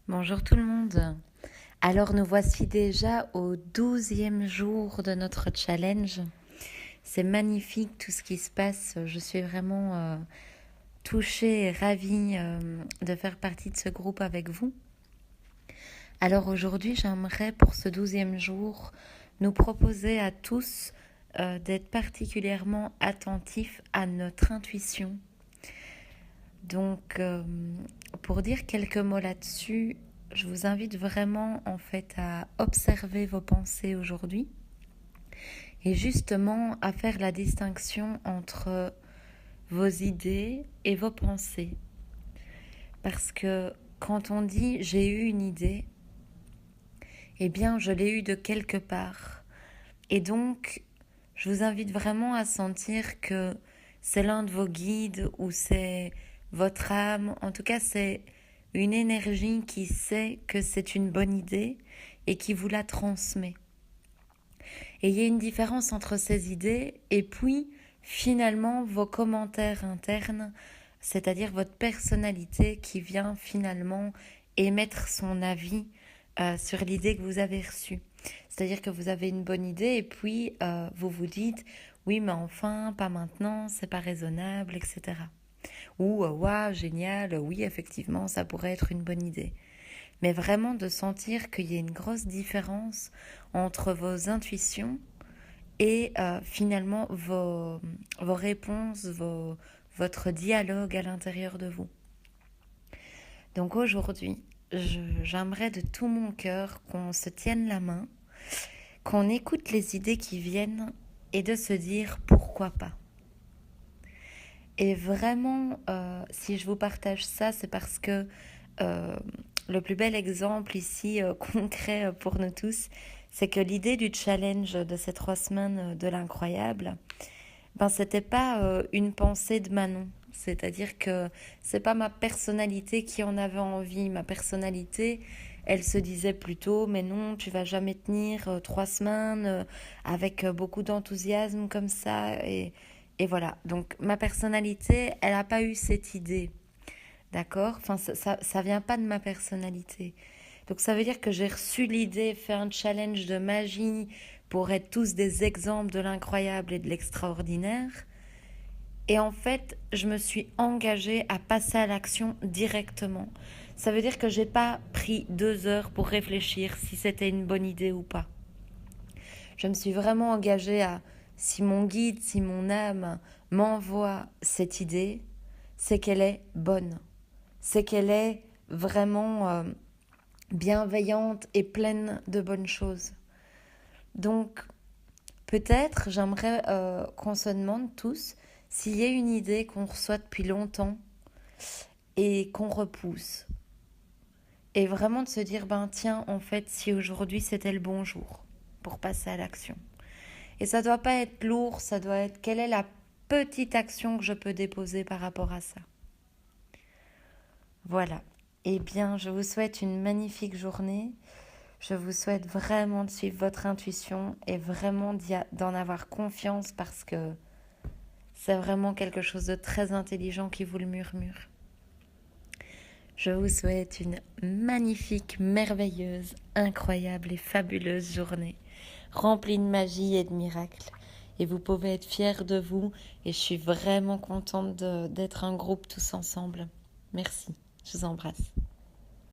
Bonjour tout le monde. Alors nous voici déjà au 12e jour de notre challenge. C'est magnifique tout ce qui se passe. Je suis vraiment touchée et ravie de faire partie de ce groupe avec vous. Alors aujourd'hui, j'aimerais pour ce 12e jour nous proposer à tous d'être particulièrement attentifs à notre intuition. Donc, pour dire quelques mots là-dessus, je vous invite vraiment en fait à observer vos pensées aujourd'hui et justement à faire la distinction entre vos idées et vos pensées. Parce que quand on dit j'ai eu une idée, eh bien je l'ai eue de quelque part. Et donc, je vous invite vraiment à sentir que c'est l'un de vos guides ou c'est votre âme. En tout cas, c'est une énergie qui sait que c'est une bonne idée et qui vous la transmet. Et il y a une différence entre ces idées et puis finalement vos commentaires internes, c'est-à-dire votre personnalité qui vient finalement émettre son avis sur l'idée que vous avez reçue. C'est-à-dire que vous avez une bonne idée et puis vous vous dites oui mais enfin pas maintenant, c'est pas raisonnable, etc. Ou waouh génial, oui effectivement ça pourrait être une bonne idée. Mais vraiment de sentir qu'il y a une grosse différence entre vos intuitions et finalement vos réponses, votre dialogue à l'intérieur de vous. Donc aujourd'hui, j'aimerais de tout mon cœur qu'on se tienne la main, qu'on écoute les idées qui viennent et de se dire pourquoi pas. Et vraiment, si je vous partage ça, c'est parce que le plus bel exemple ici, concret pour nous tous, c'est que l'idée du challenge de ces 3 semaines de l'incroyable, c'était pas une pensée de Manon. C'est-à-dire que c'est pas ma personnalité qui en avait envie. Ma personnalité, elle se disait plutôt, mais non, tu vas jamais tenir 3 semaines avec beaucoup d'enthousiasme comme ça. Et voilà. Donc ma personnalité, elle n'a pas eu cette idée. D'accord? Enfin, ça vient pas de ma personnalité. Donc ça veut dire que j'ai reçu l'idée, fait un challenge de magie pour être tous des exemples de l'incroyable et de l'extraordinaire. Et en fait, je me suis engagée à passer à l'action directement. Ça veut dire que j'ai pas pris 2 heures pour réfléchir si c'était une bonne idée ou pas. Je me suis vraiment engagée à, si mon guide, si mon âme m'envoie cette idée, c'est qu'elle est bonne. C'est qu'elle est vraiment bienveillante et pleine de bonnes choses. Donc, peut-être, j'aimerais qu'on se demande tous s'il y a une idée qu'on reçoit depuis longtemps et qu'on repousse. Et vraiment de se dire, tiens, en fait, si aujourd'hui c'était le bon jour pour passer à l'action. Et ça doit pas être lourd, ça doit être quelle est la petite action que je peux déposer par rapport à ça. Voilà. Eh bien, je vous souhaite une magnifique journée. Je vous souhaite vraiment de suivre votre intuition et vraiment d'en avoir confiance parce que c'est vraiment quelque chose de très intelligent qui vous le murmure. Je vous souhaite une magnifique, merveilleuse, incroyable et fabuleuse journée, remplie de magie et de miracles. Et vous pouvez être fiers de vous et je suis vraiment contente d'être un groupe tous ensemble. Merci, je vous embrasse.